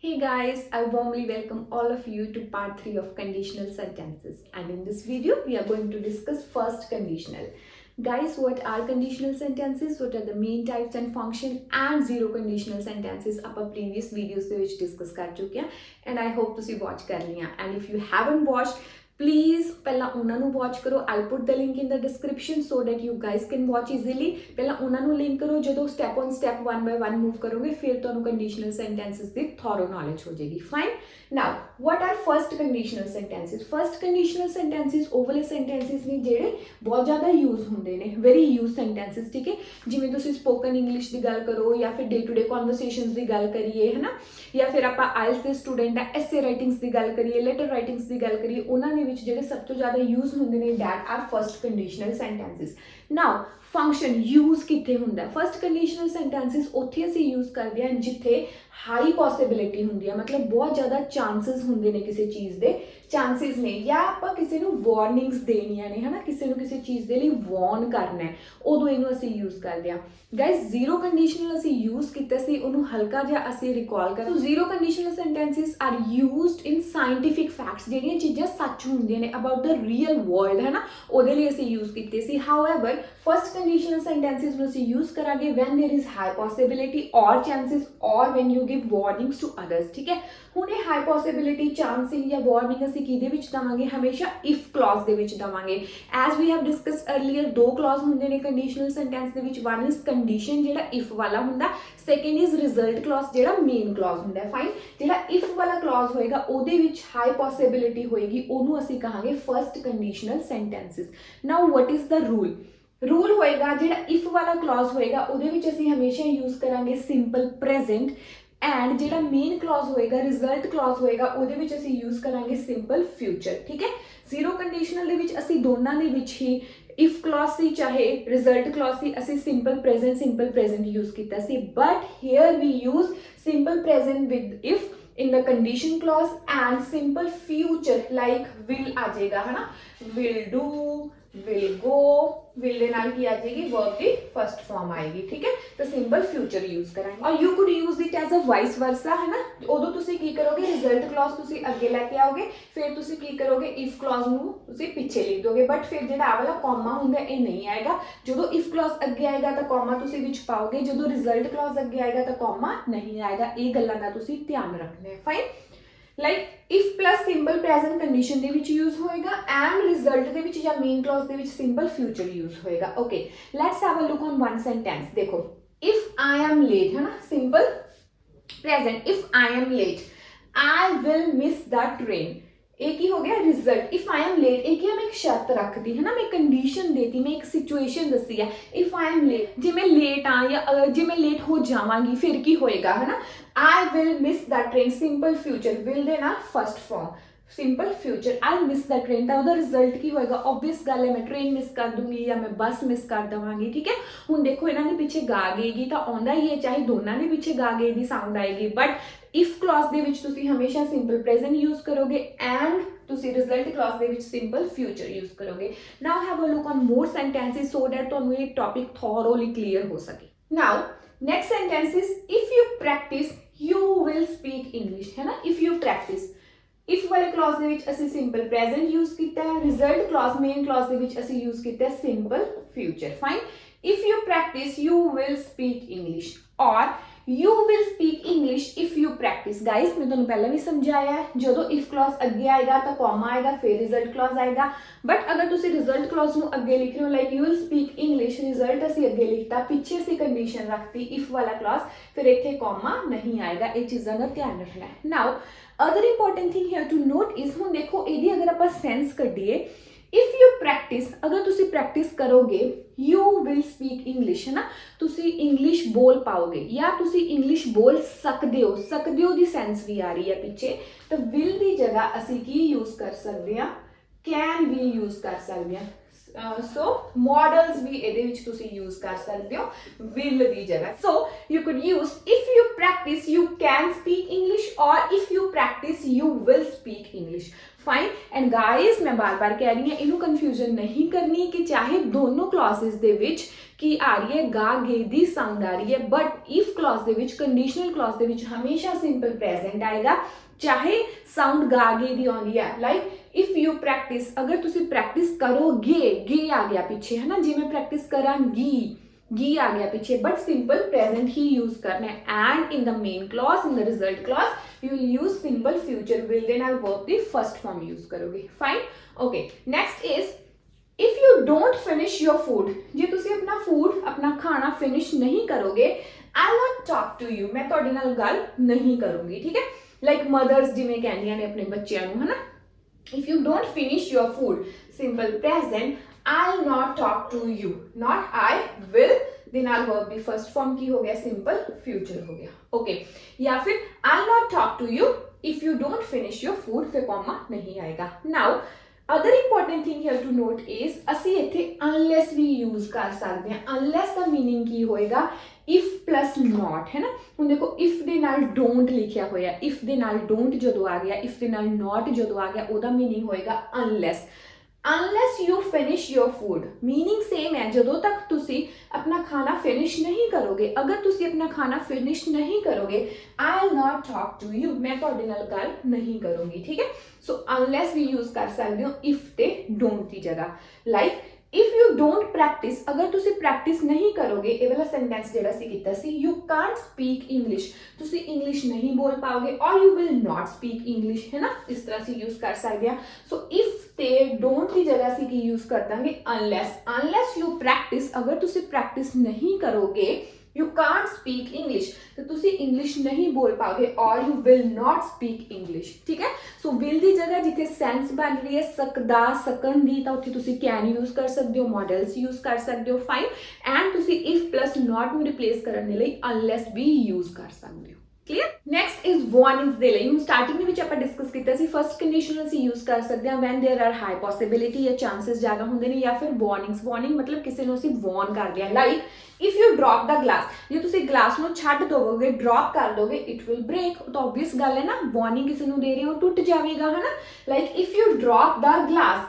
Hey guys, I warmly welcome all of you to part 3 of conditional sentences, and in this video we are going to discuss first conditional. Guys, what are conditional sentences, what are the main types and function, and zero conditional sentences ਆਪਾਂ previous videos ਦੇ ਵਿੱਚ discuss ਕਰ ਚੁੱਕੇ ਹਾਂ and I hope ਤੁਸੀਂ watch ਕਰ ਲਈਆਂ and if you haven't watched please पहला उन्होंने वॉच करो I put the link in the description so that you guys can watch easily पहला उन्होंने लिंक करो जो step on step one by one move करोगे फिर तो कंडीशनल सेंटेंसेस की थॉरो नॉलेज हो जाएगी fine now what are first conditional sentences ਉਹ ਵਾਲੇ ਸੈਂਟੈਂਸਿਸ ਨੇ ਜਿਹੜੇ ਬਹੁਤ ਜ਼ਿਆਦਾ ਯੂਜ਼ ਹੁੰਦੇ ਨੇ ਵੈਰੀ ਯੂਜ਼ ਸੈਂਟੈਂਸਿਸ ਠੀਕ ਹੈ ਜਿਵੇਂ ਤੁਸੀਂ ਸਪੋਕਨ ਇੰਗਲਿਸ਼ ਦੀ ਗੱਲ ਕਰੋ ਜਾਂ ਫਿਰ ਡੇ ਟੂ ਡੇ ਕਨਵਰਸੇਸ਼ਨਸ ਦੀ ਗੱਲ ਕਰੀਏ ਹੈ ਨਾ ਜਾਂ ਫਿਰ ਆਪਾਂ ਆਇਲਸ ਦੇ ਸਟੂਡੈਂਟ ਆ ਐਸੇ ਰਾਈਟਿੰਗਸ ਦੀ ਗੱਲ ਕਰੀਏ ਲੈਟਰ ਰਾਈਟਿੰਗਸ ਦੀ ਗੱਲ ਕਰੀਏ ਉਹਨਾਂ ਦੇ ਵਿੱਚ ਜਿਹੜੇ ਸਭ ਤੋਂ ਜ਼ਿਆਦਾ ਯੂਜ਼ ਹੁੰਦੇ ਨੇ that are first conditional sentences now function use ਕਿੱਥੇ ਹੁੰਦਾ ਫਸਟ ਕੰਡੀਸ਼ਨਲ ਸੈਂਟੈਂਸਿਸ ਉੱਥੇ ਅਸੀਂ ਯੂਜ਼ ਕਰਦੇ ਹਾਂ ਜਿੱਥੇ ਹਾਈ ਪੋਸੀਬਿਲਿਟੀ ਹੁੰਦੀ ਹੈ ਮਤਲਬ ਬਹੁਤ ਜ਼ਿਆਦਾ ਚਾਂਸਸ ਹੁੰਦੇ ਨੇ ਕਿਸੇ ਚੀਜ਼ ਦੇ ਚਾਂਸਸ ਨੇ ਜਾਂ ਆਪਾਂ ਕਿਸੇ ਨੂੰ ਵਾਰਨਿੰਗਸ ਦੇਣੀਆਂ ਨੇ ਹਨਾ ਕਿਸੇ ਨੂੰ ਕਿਸੇ ਚੀਜ਼ ਦੇ ਲਈ ਵਾਰਨ ਕਰਨਾ ਹੈ ਉਦੋਂ ਇਹਨੂੰ ਅਸੀਂ ਯੂਜ਼ ਕਰਦੇ ਹਾਂ ਗਾਇਸ ਜ਼ੀਰੋ ਕੰਡੀਸ਼ਨਲ ਅਸੀਂ ਯੂਜ਼ ਕੀਤਾ ਸੀ ਉਹਨੂੰ ਹਲਕਾ ਜਿਹਾ ਅਸੀਂ ਰਿਕਾਲ ਕਰ ਸੋ ਜ਼ੀਰੋ ਕੰਡੀਸ਼ਨਲ ਸੈਂਟੈਂਸਿਸ ਆਰ ਯੂਜ਼ਡ ਇਨ ਸਾਇੰਟਿਫਿਕ ਫੈਕਟਸ ਜਿਹੜੀਆਂ ਚੀਜ਼ਾਂ ਸੱਚ ਹੁੰਦੀਆਂ ਨੇ ਅਬਾਊਟ ਦ ਰੀਅਲ ਵਰਲਡ ਹੈ ਨਾ ਉਹਦੇ ਲਈ ਅਸੀਂ ਯੂਜ਼ ਕੀਤੇ ਸੀ ਹਾਊਐਵਰ ਫਸਟ ਕੰਡੀਸ਼ਨਲ ਸੈਂਟੈਂਸਿਸ ਨੂੰ ਅਸੀਂ ਯੂਜ਼ ਕਰਾਂਗੇ when there is high possibility or chances or when you give warnings to others ਠੀਕ ਹੈ ਹੁਣ ਇਹ ਹਾਈ ਪੋਸੀਬਿਲਿਟੀ ਚਾਂਸਿੰਗ ਜਾਂ ਵਾਰਨਿੰਗ ਅਸੀਂ ਕਿਹਦੇ ਵਿੱਚ ਦੇਵਾਂਗੇ ਹਮੇਸ਼ਾ ਇਫ ਕਲੌਜ਼ ਦੇ ਵਿੱਚ ਦੇਵਾਂਗੇ as we have discuss earlier ਦੋ ਕਲੌਜ਼ ਹੁੰਦੇ ਨੇ ਕੰਡੀਸ਼ਨਲ ਸੈਂਟੈਂਸ ਦੇ ਵਿੱਚ ਵਨ ਇਜ਼ ਕੰਡੀਸ਼ਨ ਜਿਹੜਾ ਇਫ ਵਾਲਾ ਹੁੰਦਾ ਸੈਕੰਡ ਇਜ਼ ਰਿਜ਼ਲਟ ਕਲੌਜ਼ ਜਿਹੜਾ ਮੇਨ ਕਲੌਜ਼ ਹੁੰਦਾ ਫਾਈਨ ਜਿਹੜਾ ਇਫ ਵਾਲਾ ਕਲੌਜ਼ ਹੋਏਗਾ ਉਹਦੇ ਵਿੱਚ ਹਾਈ ਪੋਸੀਬਿਲਿਟੀ ਹੋਏਗੀ ਉਹਨੂੰ ਅਸੀਂ ਕਹਾਂਗੇ first conditional sentences now what is the rule ਹੋਏਗਾ ਜਿਹੜਾ ਇਫ ਵਾਲਾ ਕਲੌਜ਼ ਹੋਏਗਾ ਉਹਦੇ ਵਿੱਚ ਅਸੀਂ ਹਮੇਸ਼ਾ ਯੂਜ਼ ਕਰਾਂਗੇ ਸਿੰਪਲ ਪ੍ਰੈਜ਼ੈਂਟ ਐਂਡ ਜਿਹੜਾ ਮੇਨ ਕਲੌਜ਼ ਹੋਏਗਾ ਰਿਜ਼ਲਟ ਕਲੌਜ਼ ਹੋਏਗਾ ਉਹਦੇ ਵਿੱਚ ਅਸੀਂ ਯੂਜ਼ ਕਰਾਂਗੇ ਸਿੰਪਲ ਫਿਊਚਰ ਠੀਕ ਹੈ ਜ਼ੀਰੋ ਕੰਡੀਸ਼ਨਲ ਦੇ ਵਿੱਚ ਅਸੀਂ ਦੋਨਾਂ ਦੇ ਵਿੱਚ ਹੀ ਇਫ ਕਲੌਜ਼ ਸੀ ਚਾਹੇ ਰਿਜ਼ਲਟ ਕਲੌਜ਼ ਸੀ ਅਸੀਂ ਸਿੰਪਲ ਪ੍ਰੈਜ਼ੈਂਟ ਯੂਜ਼ ਕੀਤਾ ਸੀ ਬਟ ਹੇਅਰ ਵੀ use simple present with if in the condition clause and simple future like will आ जाएगा है ना will do will go will ਦੇ ਨਾਲ ਕੀ ਆ ਜਾਏਗੀ verb ਦੀ first form ਆਏਗੀ ਠੀਕ ਹੈ ਤਾਂ simple future use ਕਰਾਂਗੇ ਔਰ you could use it as a vice versa ਹੈ ਨਾ ਉਦੋਂ ਤੁਸੀਂ ਕੀ ਕਰੋਗੇ result clause ਤੁਸੀਂ ਅੱਗੇ ਲੈ ਕੇ ਆਓਗੇ ਫਿਰ ਤੁਸੀਂ ਕੀ ਕਰੋਗੇ if clause ਨੂੰ ਤੁਸੀਂ ਪਿੱਛੇ ਲਿਖ ਦੋਗੇ ਬਟ ਫਿਰ ਜਿਹੜਾ ਆ ਵਾਲਾ comma ਹੁੰਦਾ ਇਹ ਨਹੀਂ ਆਏਗਾ ਜਦੋਂ if clause ਅੱਗੇ ਆਏਗਾ ਤਾਂ comma ਤੁਸੀਂ ਵਿੱਚ ਪਾਓਗੇ ਜਦੋਂ result clause ਅੱਗੇ ਆਏਗਾ ਤਾਂ comma ਨਹੀਂ ਆਏਗਾ ਇਹ ਗੱਲਾਂ ਦਾ ਤੁਸੀਂ ਧਿਆਨ ਰੱਖਣਾ ਹੈ fine like if plus simple present condition ਦੇ ਵਿੱਚ ਯੂਜ਼ ਹੋਏਗਾ ਐਂਡ ਰਿਜ਼ਲਟ ਦੇ ਵਿੱਚ ਜਾਂ ਮੇਨ ਕਲੌਜ਼ ਦੇ ਵਿੱਚ ਸਿੰਪਲ ਫਿਊਚਰ ਯੂਜ਼ ਹੋਏਗਾ okay let's have a look on one sentence ਦੇਖੋ ਇਫ ਆਈ ਐਮ ਲੇਟ ਹੈ ਨਾ simple present if I am late I will miss the train ਇਹ ਕੀ ਹੋ ਗਿਆ result if I am late ਇਹ ਕੀ ਮੈਂ ਇੱਕ ਸ਼ਰਤ ਰੱਖਦੀ ਹੈ ਨਾ ਮੈਂ ਕੰਡੀਸ਼ਨ ਦੇਤੀ ਮੈਂ ਇੱਕ ਸਿਚੁਏਸ਼ਨ ਦੱਸੀ ਹੈ ਇਫ ਆਈ ਐਮ ਲੇਟ ਜੇ ਮੈਂ ਲੇਟ ਆ ਜਾਂ ਜੇ ਮੈਂ ਲੇਟ ਹੋ ਜਾਵਾਂਗੀ ਫਿਰ ਕੀ ਹੋਏਗਾ ਹੈ ਨਾ I will miss that train simple future will ਦੇ ਨਾਲ first form simple future I'll miss that train ਤਾਂ ਉਹਦਾ ਰਿਜ਼ਲਟ ਕੀ ਹੋਏਗਾ obvious ਗੱਲ ਹੈ ਮੈਂ ਟ੍ਰੇਨ ਮਿਸ ਕਰ ਦੂੰਗੀ ਜਾਂ ਮੈਂ ਬੱਸ ਮਿਸ ਕਰ ਦਵਾਂਗੀ ਠੀਕ ਹੈ ਹੁਣ ਦੇਖੋ ਇਹਨਾਂ ਦੇ ਪਿੱਛੇ ਗਾ ਗਏਗੀ ਤਾਂ ਆਉਂਦਾ ਹੀ ਹੈ ਚਾਹੇ ਦੋਨਾਂ ਦੇ ਪਿੱਛੇ ਗਾ ਗਏ ਦੀ ਸਾਊਂਡ ਆਏਗੀ ਬਟ ਇਫ ਕਲੌਜ਼ ਦੇ ਵਿੱਚ ਤੁਸੀਂ ਹਮੇਸ਼ਾ ਸਿੰਪਲ ਪ੍ਰੈਜ਼ੈਂਟ ਯੂਜ਼ ਕਰੋਗੇ ਐਂਡ ਤੁਸੀਂ ਰਿਜ਼ਲਟ ਕਲੌਜ਼ ਦੇ ਵਿੱਚ ਸਿੰਪਲ ਫਿਊਚਰ ਯੂਜ਼ ਕਰੋਗੇ now have a look on more sentences so that ਤੁਹਾਨੂੰ ਇਹ ਟੌਪਿਕ ਥੋਰੋਲੀ ਕਲੀਅਰ ਹੋ ਸਕੇ ਨਾਓ next sentence is if you practice you will speak English है ना if you practice if वाले clause ਦੇ ਵਿੱਚ ਅਸੀਂ simple present use ਕੀਤਾ ਹੈ result clause main clause ਦੇ ਵਿੱਚ ਅਸੀਂ use ਕੀਤਾ ਹੈ simple future fine if you practice you will speak English or you will speak English if you practice guys मैं ਤੁਹਾਨੂੰ ਪਹਿਲਾਂ ਵੀ ਸਮਝਾਇਆ ਹੈ ਜਦੋਂ if clause ਅੱਗੇ ਆਏਗਾ ਤਾਂ comma ਆਏਗਾ ਫਿਰ result clause ਆਏਗਾ ਬਟ ਅਗਰ ਤੁਸੀਂ result clause ਨੂੰ ਅੱਗੇ ਲਿਖ ਰਹੇ ਹੋ like you will speak English result ਅਸੀਂ ਅੱਗੇ ਲਿਖਤਾ ਪਿੱਛੇ ਅਸੀਂ ਕੰਡੀਸ਼ਨ ਰੱਖਤੀ if ਵਾਲਾ clause ਫਿਰ ਇੱਥੇ comma ਨਹੀਂ ਆਏਗਾ ਇਹ ਚੀਜ਼ਾਂ ਦਾ ਧਿਆਨ ਰੱਖਣਾ ਹੈ now other important thing here to note is ਹੁਣ ਦੇਖੋ ਇਹਦੀ ਅਗਰ ਆਪਾਂ ਸੈਂਸ ਕੱਢੀਏ if you practice ਅਗਰ ਤੁਸੀਂ ਪ੍ਰੈਕਟਿਸ ਕਰੋਗੇ you will speak English ਹੈ ਨਾ ਤੁਸੀਂ ਇੰਗਲਿਸ਼ ਬੋਲ ਪਾਓਗੇ ਜਾਂ ਤੁਸੀਂ ਇੰਗਲਿਸ਼ ਬੋਲ ਸਕਦੇ ਹੋ ਦੀ ਸੈਂਸ ਵੀ ਆ ਰਹੀ ਹੈ ਪਿੱਛੇ ਤਾਂ will ਦੀ ਜਗ੍ਹਾ ਅਸੀਂ ਕੀ ਯੂਜ਼ ਕਰ ਸਕਦੇ ਹਾਂ can ਵੀ ਯੂਜ਼ ਕਰ ਸਕਦੇ ਹਾਂ so models ਵੀ ਇਹਦੇ ਵਿੱਚ ਤੁਸੀਂ ਯੂਜ਼ ਕਰ ਸਕਦੇ ਹੋ will ਦੀ ਜਗ੍ਹਾ so you could use if you practice you can speak English or if you practice you will speak English fine. And guys मैं बार बार कह रही हूँ इनू कन्फ्यूजन नहीं करनी कि चाहे दोनों क्लॉसेस दे विच की आ रही है गा गे दी साउंड आ रही है, बट इफ क्लॉज दे विच कंडीशनल क्लॉज दे विच हमेशा सिंपल प्रेजेंट आएगा, चाहे साउंड गा गे दी आउंदी है। लाइक इफ यू प्रैक्टिस, अगर तुसी प्रैक्टिस करोगे, गे आ गया पीछे है ना, जे मैं प्रैक्टिस करांगी, गी आ गया पीछे, बट सिंपल प्रेजेंट ही यूज करना है। And in the main clause, in the result clause you will use simple future will दे नाल वर्ब दी फर्स्ट फॉर्म यूज करोगे। Fine, okay. Next is if you don't finish your food, जे तुसी अपना फूड अपना खाना फिनिश नहीं करोगे, I not talk to you, मैं तुहाडे नाल गल नहीं करूंगी, ठीक है। लाइक मदर्स जिवें कहंदियां ने अपने बच्चों नूं, है ना, if you don't finish your food, simple present, I'll not talk to you, not I will, then I'll verb the first form की हो गया simple future हो गया, okay। या फिर I'll not talk to you if you don't finish your food, फिर comma नहीं आएगा। Now other important thing here to note is ਅਸੀਂ ਇੱਥੇ unless ਵੀ use ਕਰ ਸਕਦੇ ਹਾਂ। unless ਦਾ meaning ਕੀ ਹੋਏਗਾ, if plus not, है ना। ਹੁਣ देखो if ਦੇ ਨਾਲ don't ਲਿਖਿਆ ਹੋਇਆ, if ਦੇ ਨਾਲ don't ਜਦੋਂ ਆ ਗਿਆ, if ਦੇ ਨਾਲ not ਜਦੋਂ ਆ ਗਿਆ, ਉਹਦਾ meaning ਹੋਏਗਾ unless। unless you finish your food, meaning same है, ਜਦੋਂ तक ਤੁਸੀਂ अपना खाना finish नहीं करोगे, अगर ਤੁਸੀਂ अपना खाना finish नहीं करोगे, I'll not talk to you, मैं ਤੁਹਾਡੇ ਨਾਲ ਗੱਲ नहीं करूंगी, ठीक है। so unless भी use कर सकते हो if ਤੇ don't ਦੀ जगह। like if you don't practice, अगर ਤੁਸੀਂ practice नहीं करोगे, ਇਹ वाला sentence ਜਿਹੜਾ ਸੀ ਕੀਤਾ ਸੀ, you can't speak English, ਤੁਸੀਂ English नहीं बोल पाओगे, or you will not speak English, है ना, इस तरह से use कर सकते हैं। so if ਤੇ don't ਦੀ ਜਗ੍ਹਾ ਅਸੀਂ ਕੀ use ਕਰ ਦਾਂਗੇ, unless you practice, अगर ਤੁਸੀਂ practice नहीं करोगे, you can't speak English, तो ਤੁਸੀਂ English नहीं बोल पाओगे, or you will not speak English, ठीक है। so will ਦੀ ਜਗ੍ਹਾ ਜਿੱਥੇ sense ਬਣ ਰਹੀ ਹੈ ਸਕਦਾ ਸਕਣ ਦੀ, ਤਾਂ ਉੱਥੇ ਤੁਸੀਂ can use ਕਰ ਸਕਦੇ ਹੋ, models use ਕਰ ਸਕਦੇ ਹੋ, fine। and ਤੁਸੀਂ if plus not ਨੂੰ replace ਕਰਨ ਦੇ ਲਈ unless ਵੀ use ਕਰ ਸਕਦੇ ਹੋ, clear। next is warnings ਦੇ ਲਈ, ਹੁਣ starting ਦੇ ਵਿੱਚ ਆਪਾਂ discuss ਕੀਤਾ ਸੀ first conditional ਅਸੀਂ use ਕਰ ਸਕਦੇ ਹਾਂ when there are high possibility ਜਾਂ chances ਜ਼ਿਆਦਾ ਹੁੰਦੇ ਨੇ, ਜਾਂ ਫਿਰ warnings, warning ਮਤਲਬ ਕਿਸੇ ਨੂੰ ਅਸੀਂ warn ਕਰਦੇ ਹਾਂ। like if you drop the glass, ਜੇ ਤੁਸੀਂ ਗਲਾਸ ਨੂੰ ਛੱਡ ਦੋਗੇ, ਡ੍ਰੌਪ ਕਰ ਦੋਗੇ, it will break, ਤਾਂ obvious ਗੱਲ ਹੈ ਨਾ, warning ਕਿਸੇ ਨੂੰ ਦੇ ਰਹੇ ਹੋ, ਟੁੱਟ ਜਾਵੇਗਾ, ਹੈ ਨਾ। like if you drop the glass,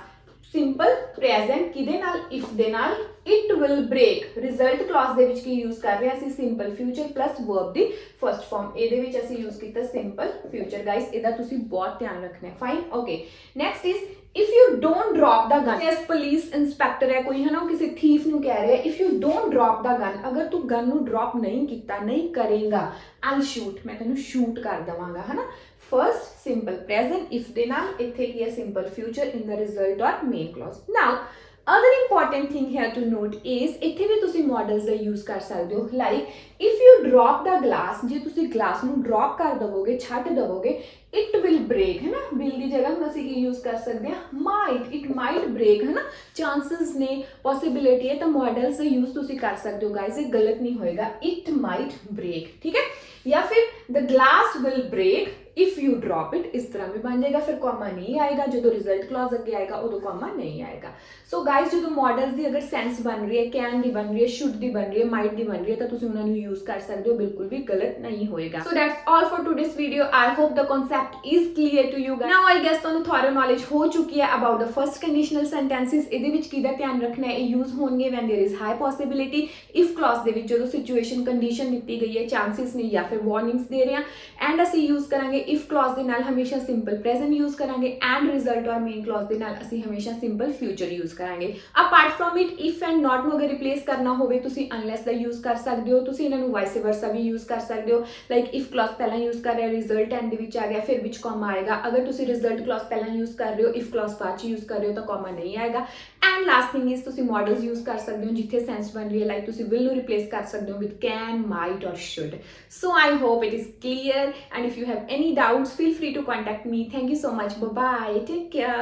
simple present ਕਿਹਦੇ ਨਾਲ, if ਦੇ ਨਾਲ, it will break, result clause ਦੇ ਵਿੱਚ ਕੀ use ਕਰ ਰਹੇ ਹਾਂ ਅਸੀਂ, simple future plus verb ਦੀ first form, ਇਹਦੇ ਵਿੱਚ ਅਸੀਂ use ਕੀਤਾ simple future। guys ਇਹਦਾ ਤੁਸੀਂ ਬਹੁਤ ਧਿਆਨ ਰੱਖਣਾ ਹੈ, fine, okay। next is if you don't drop the gun, yes police inspector ਹੈ ਕੋਈ, ਹੈ ਨਾ, ਉਹ ਕਿਸੇ thief ਨੂੰ ਕਹਿ ਰਿਹਾ if you don't drop the gun, ਅਗਰ ਤੂੰ gun ਨੂੰ drop ਨਹੀਂ ਕੀਤਾ, ਨਹੀਂ ਕਰੇਗਾ, I'll shoot, ਮੈਂ ਤੈਨੂੰ shoot ਕਰ ਦਵਾਂਗਾ, ਹੈ ਨਾ। first simple present if ਦੇ ਨਾਲ, ਇੱਥੇ ਕੀ ਹੈ simple future in the result or main clause। now other important thing here to note is ਇੱਥੇ ਵੀ ਤੁਸੀਂ models ਦਾ use ਕਰ ਸਕਦੇ ਹੋ। like if you drop the glass, ਜੇ ਤੁਸੀਂ glass ਨੂੰ drop ਕਰ ਦਵੋਗੇ, ਛੱਡ ਦਵੋਗੇ, it will break, ਹੈ ਨਾ। will ਦੀ ਜਗ੍ਹਾ ਹੁਣ ਅਸੀਂ ਕੀ use ਕਰ ਸਕਦੇ ਹਾਂ, might, it might break, ਹੈ ਨਾ, chances ਨੇ, possibility ਹੈ, ਤਾਂ models ਦਾ use ਤੁਸੀਂ ਕਰ ਸਕਦੇ ਹੋ guys, ਇਹ ਗਲਤ ਨਹੀਂ ਹੋਏਗਾ, it might break, ਠੀਕ ਹੈ। या फिर the glass will break if you drop it, इस तरह भी बन जाएगा, फिर कॉमा नहीं आएगा, जो रिजल्ट क्लॉज अगे आएगा उदो कॉमा नहीं आएगा। सो गाइज जो मॉडल्स की अगर सेंस बन रही है, कैन की बन रही है, शुड की बन रही है, माइट की बन रही है, तो तुम उन्होंने यूज कर सकते हो, बिल्कुल भी गलत नहीं होएगा। So that's all for today's video, I hope the concept is clear to you guys. Now I guess ਤੁਹਾਨੂੰ ਥੋੜਾ ਨੌਲੇਜ ਹੋ ਚੁੱਕੀ ਹੈ about the first conditional sentences. ਇਹਦੇ ਵਿੱਚ ਕਿਹਦਾ ਧਿਆਨ ਰੱਖਣਾ ਹੈ, ਇਹ ਯੂਜ਼ ਹੋਣਗੇ when there is high possibility, if clause ਦੇ ਵਿੱਚ ਜਦੋਂ ਸਿਚੁਏਸ਼ਨ ਕੰਡੀਸ਼ਨ ਦਿੱਤੀ ਗਈ ਹੈ, ਚਾਂਸਸ ਨੇ ਜਾਂ ਫਿਰ ਵਾਰਨਿੰਗਸ ਦੇ ਰਹੇ ਹਾਂ। ਐਂਡ ਅਸੀਂ ਯੂਜ਼ ਕਰਾਂਗੇ ਇਫ ਕਲੌਜ਼ ਦੇ ਨਾਲ ਹਮੇਸ਼ਾ ਸਿੰਪਲ ਪ੍ਰੈਜ਼ੈਂਟ ਯੂਜ਼ ਕਰਾਂਗੇ, ਐਂਡ ਰਿਜ਼ਲਟ ਔਰ ਮੇਨ ਕਲੌਜ਼ ਦੇ ਨਾਲ ਅਸੀਂ ਹਮੇਸ਼ਾ ਸਿੰਪਲ ਫਿਊਚਰ ਯੂਜ਼ ਕਰਾਂਗੇ। Apart from it if and ਨਾਟ ਨੂੰ ਅਗਰ ਰਿਪਲੇਸ ਕਰਨਾ ਹੋਵੇ ਤੁਸੀਂ ਅਨਲੈਸ ਦਾ ਯੂਜ਼ ਕਰ ਸਕਦੇ ਹੋ, ਤੁਸੀਂ ਇਹਨਾਂ ਨੂੰ ਵਾਈਸ ਵਰਸਾ ਵੀ ਯੂਜ਼ ਕਰ ਸਕਦੇ ਹੋ। ਲਾਈਕ ਇਫ ਕਲੌਜ਼ ਪਹਿਲਾਂ ਯੂਜ਼ ਕਰ ਰਿਹਾ, ਰਿਜ਼ਲਟ ਐਂਡ ਦੇ ਵਿੱਚ ਆ ਗਿਆ, ਫਿਰ ਵਿੱਚ ਕੌਮਾ ਆਏਗਾ। ਅਗਰ ਤੁਸੀਂ ਰਿਜ਼ਲਟ ਕਲੌਜ਼ ਪਹਿਲਾਂ ਯੂਜ਼ ਕਰ ਰਹੇ ਹੋ, ਇਫ ਕਲੌਜ਼ ਬਾਅਦ 'ਚ ਯੂਜ਼ ਕਰ ਰਹੇ ਹੋ ਤਾਂ ਕੌਮਾ ਨਹੀਂ ਆਏਗਾ। ਐਂਡ ਲਾਸਟ ਥਿੰਗ ਇਜ਼ ਤੁਸੀਂ ਮॉडल्स ਯੂਜ਼ ਕਰ ਸਕਦੇ ਹੋ ਜਿੱਥੇ ਸੈਂਸ ਬਣ ਰਹੀ ਹੈ, ਲਾਈਕ ਤੁਸੀਂ ਵਿਲ ਨੂੰ ਰਿਪਲੇਸ ਕਰ ਸਕਦੇ ਹੋ ਵਿਦ ਕੈਨ, ਮਾਈਟ ਔਰ should. So I hope it is clear, and if you have any doubts feel free to contact me. Thank you so much, bye bye, take care.